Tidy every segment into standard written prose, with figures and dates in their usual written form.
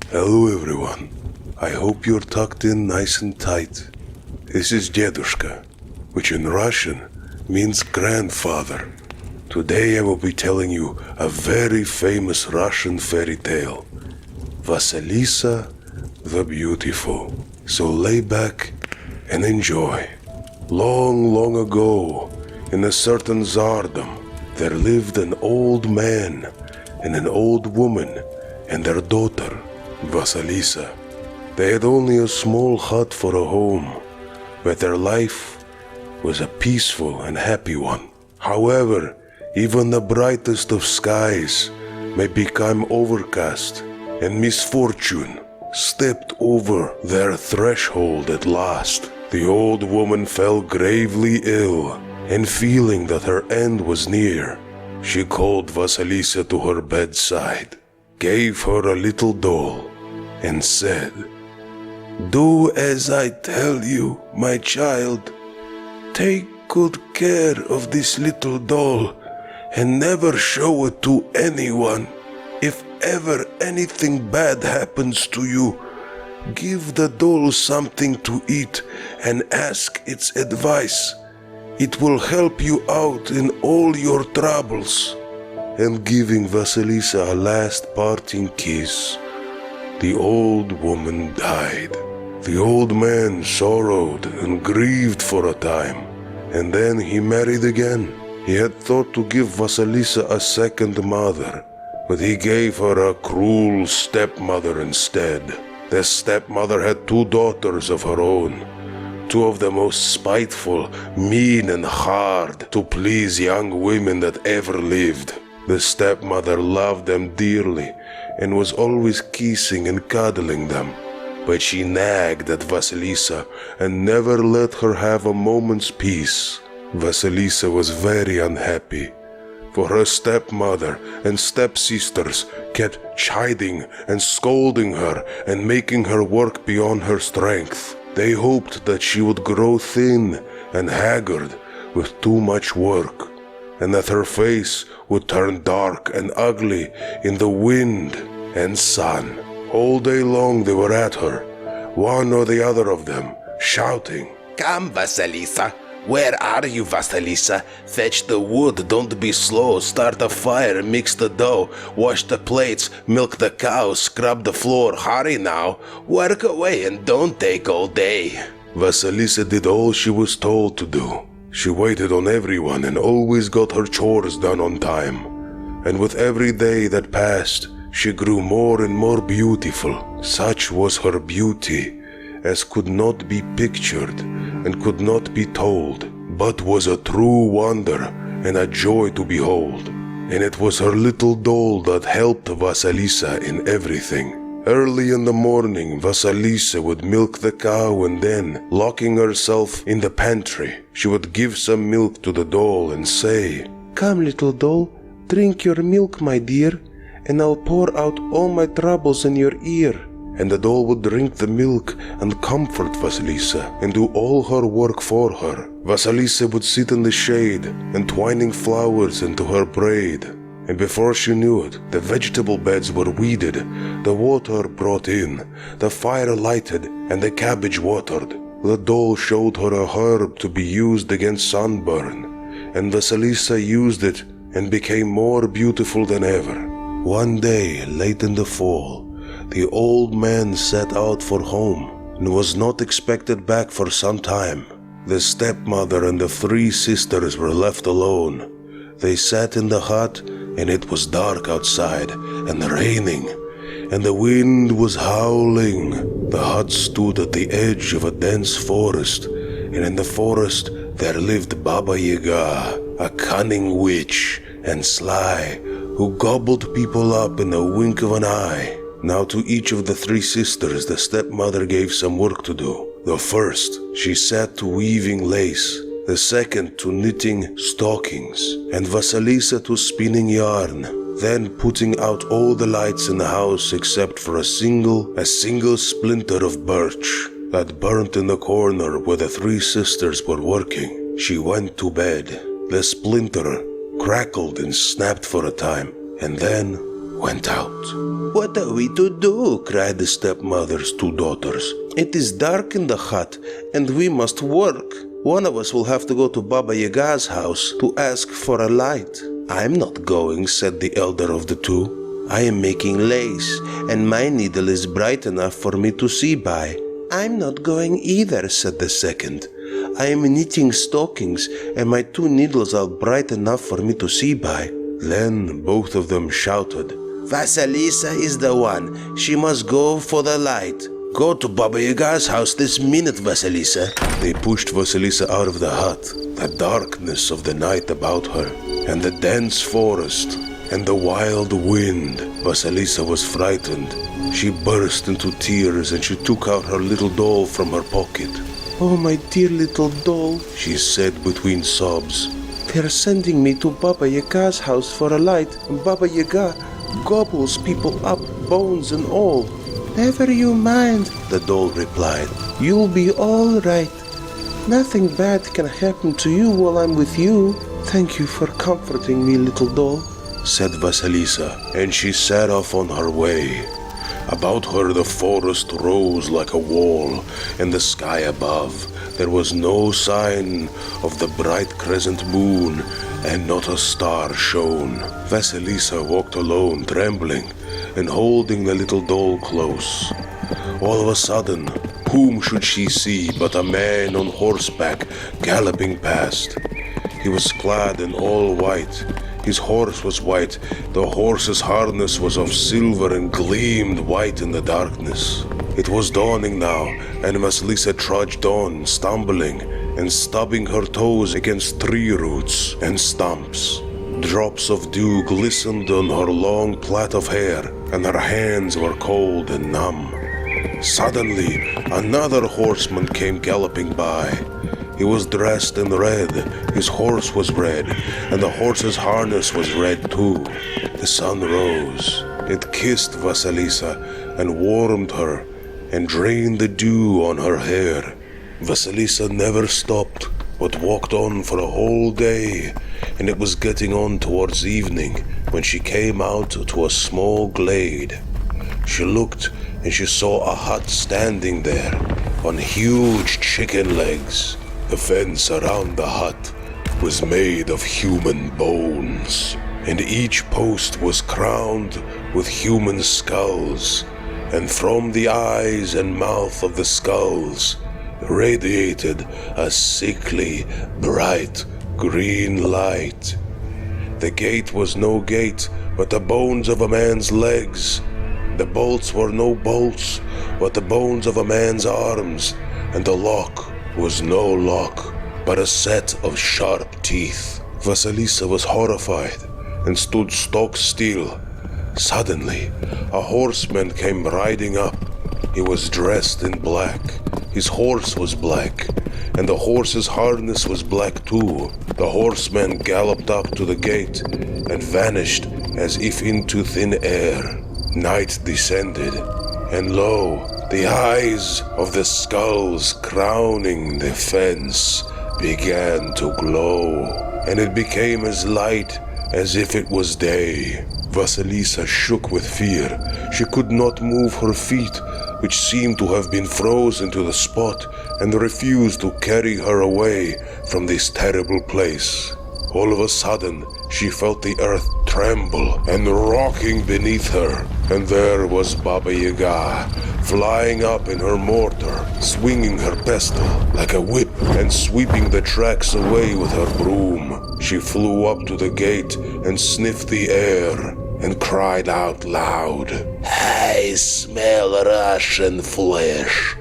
Hello everyone. I hope you're tucked in nice and tight. This is Dedushka, which in Russian means grandfather. Today I will be telling you a very famous Russian fairy tale, Vasilisa the Beautiful. So lay back and enjoy. Long, long ago, in a certain tsardom, there lived an old man and an old woman and their daughter, Vasilisa. They had only a small hut for a home, but their life was a peaceful and happy one. However, even the brightest of skies may become overcast, and misfortune stepped over their threshold at last. The old woman fell gravely ill, and feeling that her end was near, she called Vasilisa to her bedside, gave her a little doll, and said, "Do as I tell you, my child. Take good care of this little doll and never show it to anyone. If ever anything bad happens to you, give the doll something to eat and ask its advice. It will help you out in all your troubles." And giving Vasilisa a last parting kiss, the old woman died. The old man sorrowed and grieved for a time, and then he married again. He had thought to give Vasilisa a second mother, but he gave her a cruel stepmother instead. The stepmother had two daughters of her own, two of the most spiteful, mean and hard to please young women that ever lived. The stepmother loved them dearly and was always kissing and cuddling them, but she nagged at Vasilisa and never let her have a moment's peace. Vasilisa was very unhappy, for her stepmother and stepsisters kept chiding and scolding her and making her work beyond her strength. They hoped that she would grow thin and haggard with too much work, and that her face would turn dark and ugly in the wind and sun. All day long they were at her, one or the other of them, shouting, "Come, Vasilisa! Where are you, Vasilisa? Fetch the wood, don't be slow, start a fire, mix the dough, wash the plates, milk the cows, scrub the floor, hurry now, work away and don't take all day." Vasilisa did all she was told to do. She waited on everyone and always got her chores done on time. And with every day that passed, she grew more and more beautiful. Such was her beauty as could not be pictured and could not be told, but was a true wonder and a joy to behold. And it was her little doll that helped Vasilisa in everything. Early in the morning, Vasilisa would milk the cow, and then, locking herself in the pantry, she would give some milk to the doll and say, "Come, little doll, drink your milk, my dear, and I'll pour out all my troubles in your ear." And the doll would drink the milk and comfort Vasilisa and do all her work for her. Vasilisa would sit in the shade, entwining flowers into her braid. And before she knew it, the vegetable beds were weeded, the water brought in, the fire lighted, and the cabbage watered. The doll showed her a herb to be used against sunburn, and Vasilisa used it and became more beautiful than ever. One day, late in the fall, the old man set out for home and was not expected back for some time. The stepmother and the three sisters were left alone. They sat in the hut, and it was dark outside and raining, and the wind was howling. The hut stood at the edge of a dense forest, and in the forest there lived Baba Yaga, a cunning witch and sly, who gobbled people up in the wink of an eye. Now to each of the three sisters the stepmother gave some work to do. The first she set to weaving lace, the second to knitting stockings, and Vasilisa to spinning yarn, then putting out all the lights in the house except for a single splinter of birch that burnt in the corner where the three sisters were working. She went to bed. The splinter crackled and snapped for a time, and then went out. "What are we to do?" cried the stepmother's two daughters. "It is dark in the hut, and we must work. One of us will have to go to Baba Yaga's house to ask for a light." "I'm not going," said the elder of the two. "I am making lace, and my needle is bright enough for me to see by." "I'm not going either," said the second. "I am knitting stockings, and my two needles are bright enough for me to see by." Then both of them shouted, "Vasilisa is the one. She must go for the light. Go to Baba Yaga's house this minute, Vasilisa." They pushed Vasilisa out of the hut, the darkness of the night about her, and the dense forest, and the wild wind. Vasilisa was frightened. She burst into tears, and she took out her little doll from her pocket. "Oh, my dear little doll," she said between sobs. "They're sending me to Baba Yaga's house for a light, and Baba Yaga gobbles people up, bones and all." "Never you mind," the doll replied. "You'll be all right. Nothing bad can happen to you while I'm with you." "Thank you for comforting me, little doll," said Vasilisa, and she set off on her way. About her the forest rose like a wall, and the sky above there was no sign of the bright crescent moon, and not a star shone. Vasilisa walked alone, trembling, and holding the little doll close. All of a sudden, whom should she see but a man on horseback galloping past. He was clad in all white. His horse was white. The horse's harness was of silver and gleamed white in the darkness. It was dawning now, and Vasilisa trudged on, stumbling and stubbing her toes against tree roots and stumps. Drops of dew glistened on her long plait of hair, and her hands were cold and numb. Suddenly, another horseman came galloping by. He was dressed in red, his horse was red, and the horse's harness was red too. The sun rose. It kissed Vasilisa and warmed her and drained the dew on her hair. Vasilisa never stopped, but walked on for a whole day, and it was getting on towards evening when she came out to a small glade. She looked, and she saw a hut standing there on huge chicken legs. The fence around the hut was made of human bones, and each post was crowned with human skulls, and from the eyes and mouth of the skulls radiated a sickly, bright green light. The gate was no gate, but the bones of a man's legs. The bolts were no bolts, but the bones of a man's arms, and the lock was no lock, but a set of sharp teeth. Vasilisa was horrified and stood stock still. Suddenly, a horseman came riding up. He was dressed in black. His horse was black, and the horse's harness was black too. The horseman galloped up to the gate and vanished as if into thin air. Night descended, and lo, the eyes of the skulls crowning the fence began to glow, and it became as light as if it was day. Vasilisa shook with fear. She could not move her feet, which seemed to have been frozen to the spot, and refused to carry her away from this terrible place. All of a sudden, she felt the earth tremble and rocking beneath her, and there was Baba Yaga, flying up in her mortar, swinging her pestle like a whip and sweeping the tracks away with her broom. She flew up to the gate and sniffed the air and cried out loud, "I smell Russian flesh.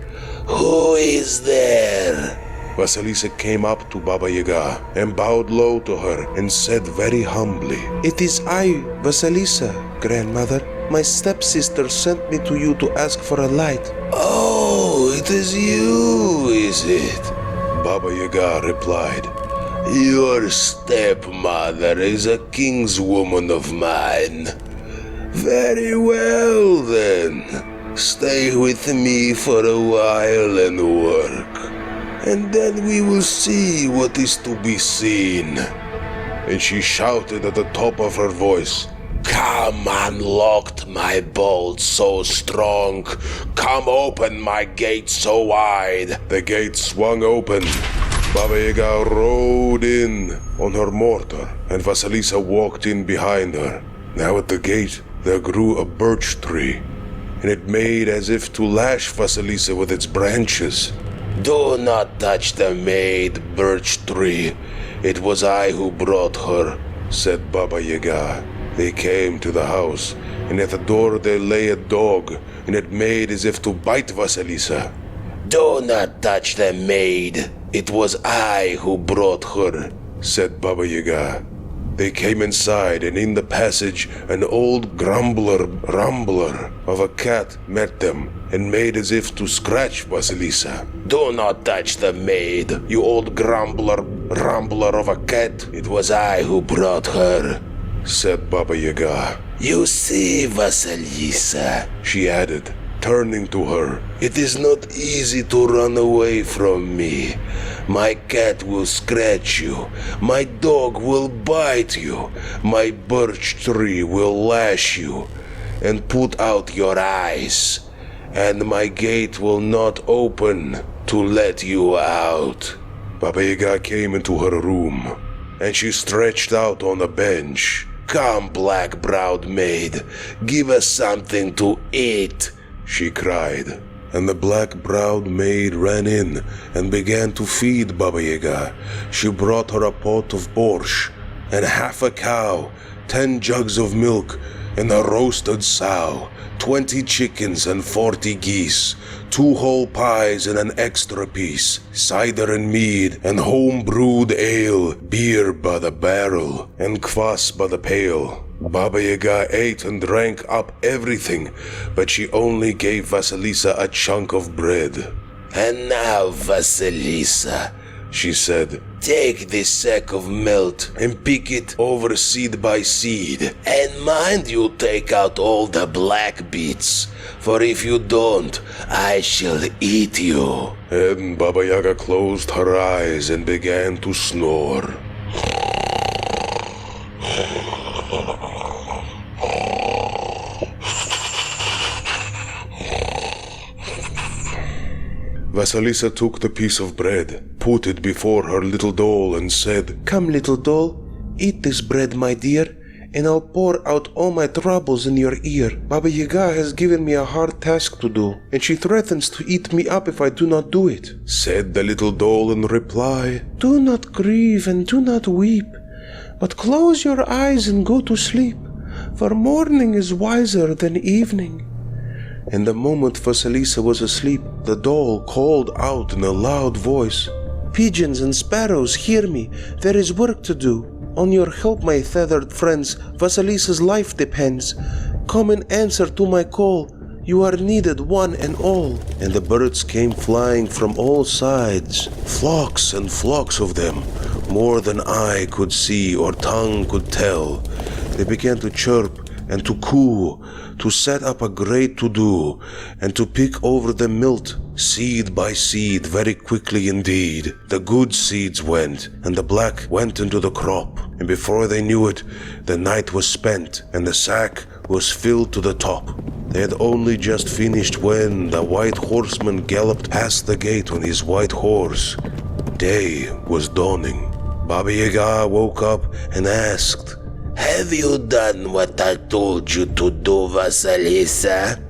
Who is there?" Vasilisa came up to Baba Yaga and bowed low to her and said very humbly, "It is I, Vasilisa, grandmother. My stepsister sent me to you to ask for a light." "Oh, it is you, is it?" Baba Yaga replied, "Your stepmother is a kinswoman of mine. Very well then. Stay with me for a while and work, and then we will see what is to be seen." And she shouted at the top of her voice, Come unlocked my bolt so strong. Come open my gate so wide. The gate swung open. Baba Yaga rode in on her mortar, and Vasilisa walked in behind her. Now at the gate there grew a birch tree, and it made as if to lash Vasilisa with its branches. Do not touch the maid, birch tree. It was I who brought her, said Baba Yaga. They came to the house, and at the door there lay a dog, and it made as if to bite Vasilisa. Do not touch the maid. It was I who brought her, said Baba Yaga. They came inside, and in the passage an old rumbler of a cat met them, and made as if to scratch Vasilisa. Do not touch the maid, you old rumbler of a cat. It was I who brought her, said Baba Yaga. You see, Vasilisa, she added, turning to her, it is not easy to run away from me. My cat will scratch you, my dog will bite you, my birch tree will lash you and put out your eyes, and my gate will not open to let you out. Baba Yaga came into her room, and she stretched out on a bench. Come, black-browed maid, give us something to eat, she cried. And the black-browed maid ran in and began to feed Baba Yaga. She brought her a pot of borscht, and half a cow, 10 jugs of milk, and a roasted sow, 20 chickens and 40 geese, 2 whole pies and an extra piece, cider and mead, and home-brewed ale, beer by the barrel, and kvass by the pail. Baba Yaga ate and drank up everything, but she only gave Vasilisa a chunk of bread. And now, Vasilisa, she said, take this sack of melt and pick it over seed by seed, and mind you take out all the black bits, for if you don't, I shall eat you. And Baba Yaga closed her eyes and began to snore. Vasilisa took the piece of bread, put it before her little doll, and said, Come, little doll, eat this bread, my dear, and I'll pour out all my troubles in your ear. Baba Yaga has given me a hard task to do, and she threatens to eat me up if I do not do it, said the little doll in reply. Do not grieve and do not weep, but close your eyes and go to sleep, for morning is wiser than evening. And the moment Vasilisa was asleep, the doll called out in a loud voice, Pigeons and sparrows, hear me, there is work to do. On your help, my feathered friends, Vasilisa's life depends. Come and answer to my call, you are needed one and all. And the birds came flying from all sides, flocks and flocks of them, more than eye could see or tongue could tell. They began to chirp and to coo, to set up a great to-do, and to pick over the milt, seed by seed, very quickly indeed. The good seeds went, and the black went into the crop, and before they knew it, the night was spent, and the sack was filled to the top. They had only just finished when the white horseman galloped past the gate on his white horse. Day was dawning. Baba Yaga woke up and asked, Have you done what I told you to do, Vasilisa?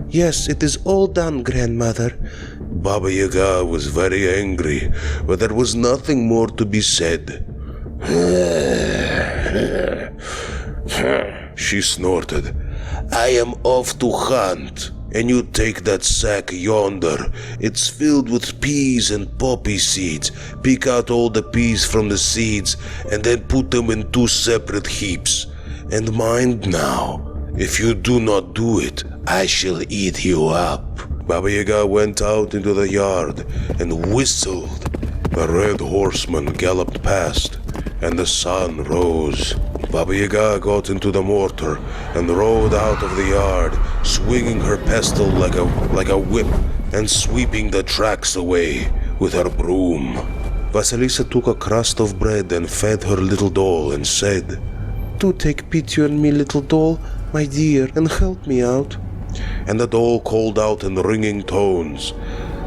Yes, it is all done, grandmother. Baba Yaga was very angry, but there was nothing more to be said. She snorted. I am off to hunt, and you take that sack yonder. It's filled with peas and poppy seeds. Pick out all the peas from the seeds, and then put them in 2 separate heaps. And mind now, if you do not do it, I shall eat you up. Baba Yaga went out into the yard and whistled. The red horseman galloped past, and the sun rose. Baba Yaga got into the mortar and rode out of the yard, swinging her pestle like a whip and sweeping the tracks away with her broom. Vasilisa took a crust of bread and fed her little doll and said, Do take pity on me, little doll, my dear, and help me out." And the doll called out in ringing tones,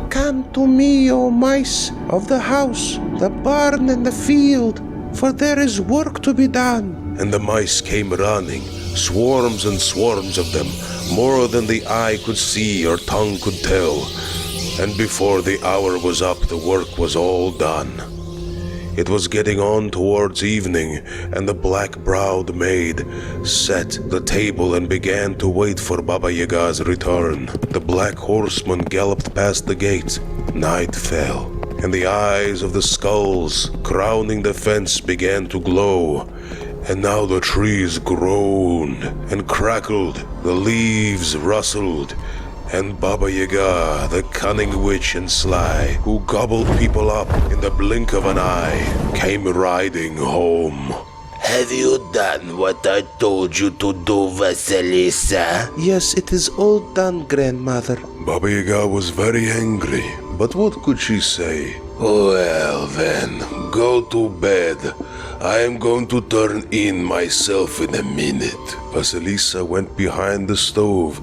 "Come to me, O mice of the house, the barn and the field, for there is work to be done." and the mice came running, swarms and swarms of them, more than the eye could see or tongue could tell. And before the hour was up, the work was all done. It was getting on towards evening, and the black-browed maid set the table and began to wait for Baba Yaga's return. The black horseman galloped past the gate. Night fell, and the eyes of the skulls crowning the fence began to glow. And now the trees groaned and crackled, the leaves rustled, and Baba Yaga, the cunning witch and sly, who gobbled people up in the blink of an eye, came riding home. Have you done what I told you to do, Vasilisa? "Yes, it is all done, grandmother." Baba Yaga was very angry, but what could she say? Well then, go to bed. I am going to turn in myself in a minute. Vasilisa went behind the stove,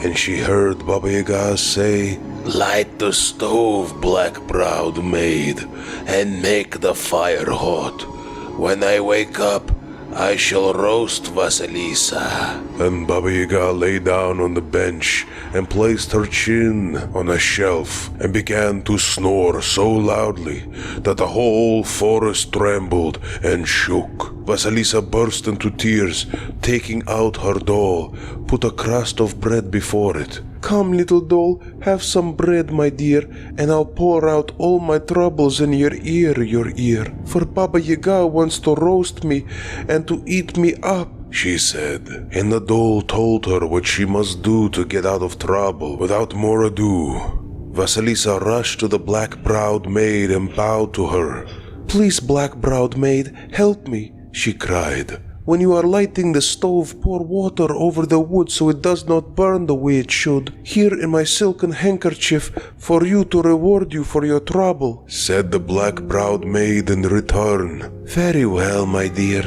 and she heard Baba Yaga say, Light the stove, black-browed maid, and make the fire hot. When I wake up, I shall roast Vasilisa. And Baba Yaga lay down on the bench and placed her chin on a shelf and began to snore so loudly that the whole forest trembled and shook. Vasilisa burst into tears, taking out her doll, put a crust of bread before it. "Come, little doll, have some bread, my dear, and I'll pour out all my troubles in your ear, for Baba Yaga wants to roast me and to eat me up," she said. And the doll told her what she must do to get out of trouble. Without more ado, Vasilisa rushed to the black-browed maid and bowed to her. "Please, black-browed maid, help me," she cried. "When you are lighting the stove, pour water over the wood so it does not burn the way it should. Here in my silken handkerchief for you to reward you for your trouble," said the black-browed maid in return. "Very well, my dear.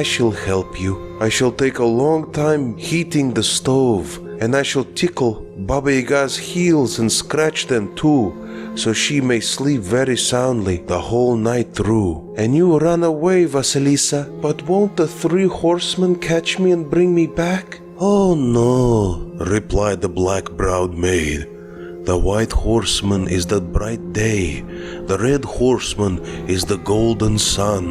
I shall help you. I shall take a long time heating the stove, and I shall tickle Baba Yaga's heels and scratch them too, so she may sleep very soundly the whole night through. And you run away, Vasilisa, but won't the 3 horsemen catch me and bring me back?" "Oh no," replied the black-browed maid. "The white horseman is the bright day, the red horseman is the golden sun,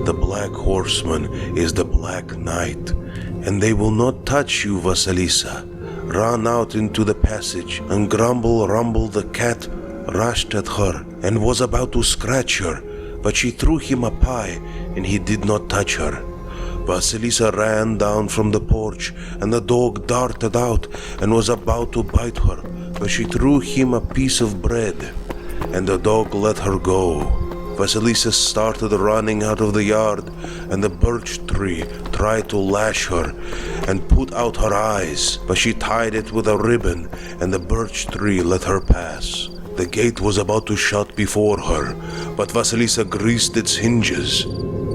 the black horseman is the black night, and they will not touch you, Vasilisa. Run out into the passage, and Grumble Rumble the cat rushed at her and was about to scratch her, but she threw him a pie, and he did not touch her. Vasilisa ran down from the porch, and the dog darted out and was about to bite her, but she threw him a piece of bread, and the dog let her go. Vasilisa started running out of the yard, and the birch tree tried to lash her and put out her eyes, but she tied it with a ribbon, and the birch tree let her pass. The gate was about to shut before her, but Vasilisa greased its hinges,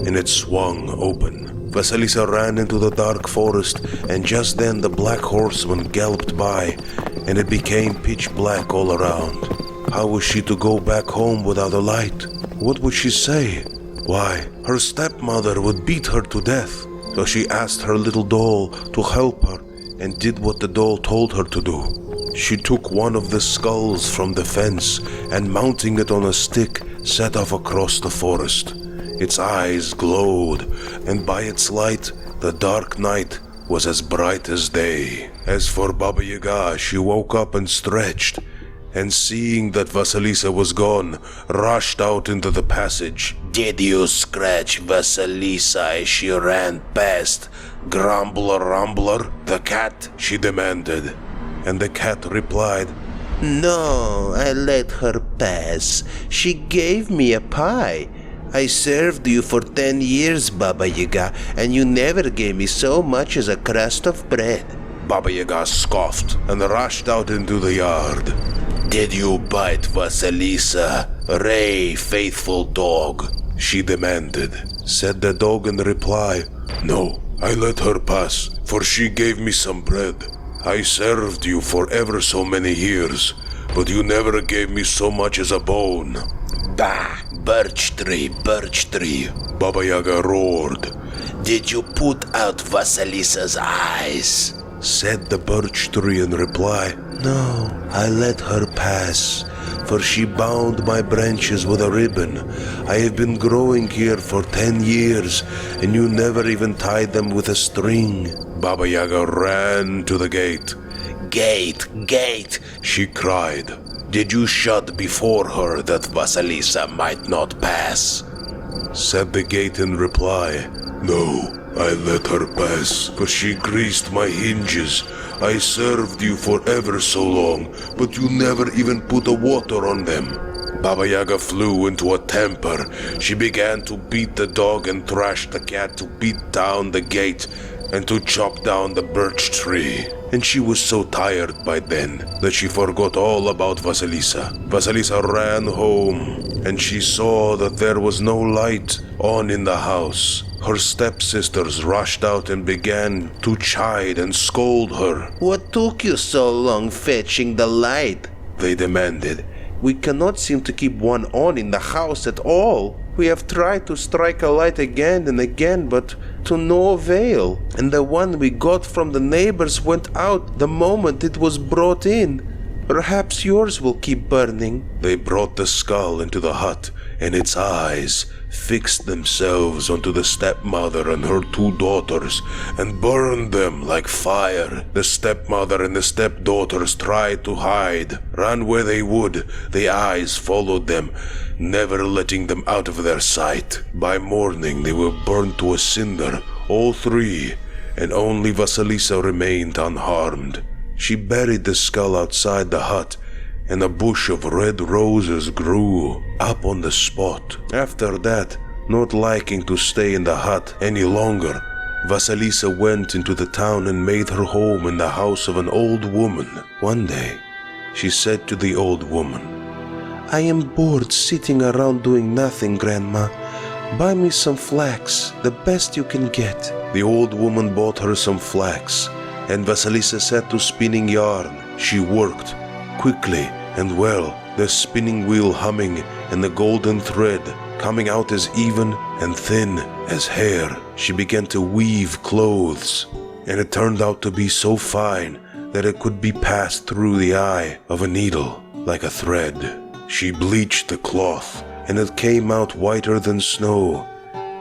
and it swung open. Vasilisa ran into the dark forest, and just then the black horseman galloped by, and it became pitch black all around. How was she to go back home without a light? What would she say? Why, her stepmother would beat her to death. So she asked her little doll to help her, and did what the doll told her to do. She took one of the skulls from the fence, and mounting it on a stick, set off across the forest. Its eyes glowed, and by its light, the dark night was as bright as day. As for Baba Yaga, she woke up and stretched, and seeing that Vasilisa was gone, rushed out into the passage. Did you scratch Vasilisa as she ran past Grumbler Rumbler, the cat? She demanded, and the cat replied, "No, I let her pass. She gave me a pie. I served you for 10 years, Baba Yaga, and you never gave me so much as a crust of bread." Baba Yaga scoffed and rushed out into the yard. Did you bite Vasilisa, Ray, faithful dog? She demanded. Said the dog in reply, "No, I let her pass, for she gave me some bread. I served you for ever so many years, but you never gave me so much as a bone." Bah, birch tree. Baba Yaga roared. "Did you put out Vasilisa's eyes?" Said the birch tree in reply, "No, I let her pass, for she bound my branches with a ribbon. I have been growing here for 10 years, and you never even tied them with a string." Baba Yaga ran to the gate. Gate, She cried. did you shut before her that Vasilisa might not pass?" Said the gate in reply, "No, I let her pass, for she greased my hinges. I served you for ever so long, but you never even put a water on them." Baba Yaga flew into a temper. She began to beat the dog and thrash the cat, to beat down the gate and to chop down the birch tree. And she was so tired by then that she forgot all about Vasilisa. Vasilisa ran home, and she saw that there was no light on in the house. Her stepsisters rushed out and began to chide and scold her. "What took you so long fetching the light?" They demanded. We cannot seem to keep one on in the house at all. We have tried to strike a light again and again, but to no avail. And the one we got from the neighbors went out the moment it was brought in. Perhaps yours will keep burning." They brought the skull into the hut, and its eyes fixed themselves onto the stepmother and her 2 daughters and burned them like fire. The stepmother and the stepdaughters tried to hide. Run where they would, the eyes followed them, never letting them out of their sight. By morning they were burned to a cinder, all 3, and only Vasilisa remained unharmed. She buried the skull outside the hut, and a bush of red roses grew up on the spot. After that, not liking to stay in the hut any longer, Vasilisa went into the town and made her home in the house of an old woman. One day, she said to the old woman, "I am bored sitting around doing nothing, Grandma. Buy me some flax, the best you can get." The old woman bought her some flax, and Vasilisa set to spinning yarn. She worked quickly and well, the spinning wheel humming and the golden thread coming out as even and thin as hair. She began to weave clothes, and it turned out to be so fine that it could be passed through the eye of a needle like a thread. She bleached the cloth, and it came out whiter than snow.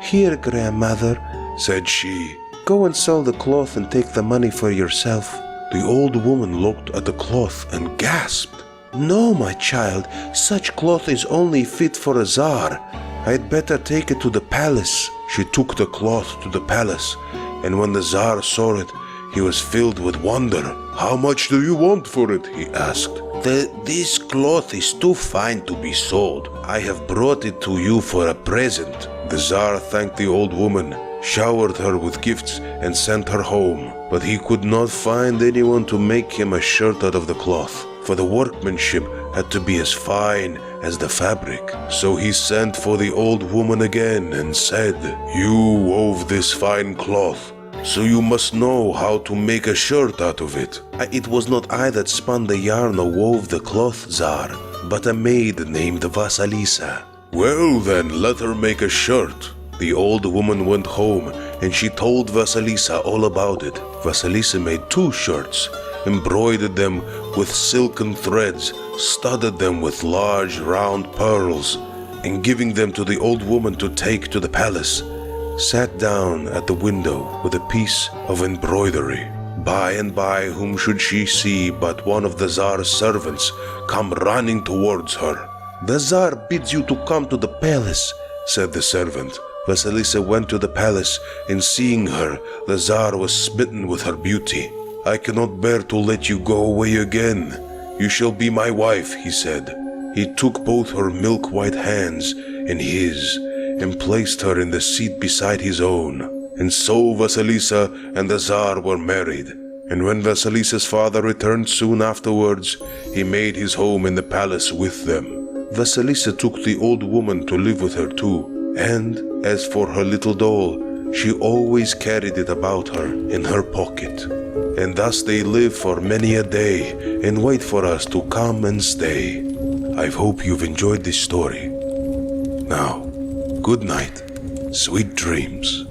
"Here, Grandmother," said she. "go and sell the cloth and take the money for yourself." The old woman looked at the cloth and gasped. "No, my child, such cloth is only fit for a czar. I'd better take it to the palace." She took the cloth to the palace, and when the Tsar saw it, he was filled with wonder. "How much do you want for it?" he asked. This cloth is too fine to be sold. I have brought it to you for a present." The Tsar thanked the old woman, showered her with gifts, and sent her home. But he could not find anyone to make him a shirt out of the cloth, for the workmanship had to be as fine as the fabric. So he sent for the old woman again and said, "You wove this fine cloth, so you must know how to make a shirt out of it." It was not I that spun the yarn or wove the cloth, Tsar, but a maid named Vasilisa. "Well then, let her make a shirt." The old woman went home, and she told Vasilisa all about it. Vasilisa made 2 shirts, embroidered them with silken threads, studded them with large round pearls, and giving them to the old woman to take to the palace, sat down at the window with a piece of embroidery. By and by, whom should she see but one of the Tsar's servants come running towards her. "The Tsar bids you to come to the palace," said the servant. Vasilisa went to the palace, and seeing her, the Tsar was smitten with her beauty. "I cannot bear to let you go away again. You shall be my wife," he said. He took both her milk-white hands in his and placed her in the seat beside his own. And so Vasilisa and the Tsar were married. And when Vasilisa's father returned soon afterwards, he made his home in the palace with them. Vasilisa took the old woman to live with her too, and as for her little doll, she always carried it about her in her pocket. And thus they live for many a day and wait for us to come and stay. I hope you've enjoyed this story. Now, good night, sweet dreams.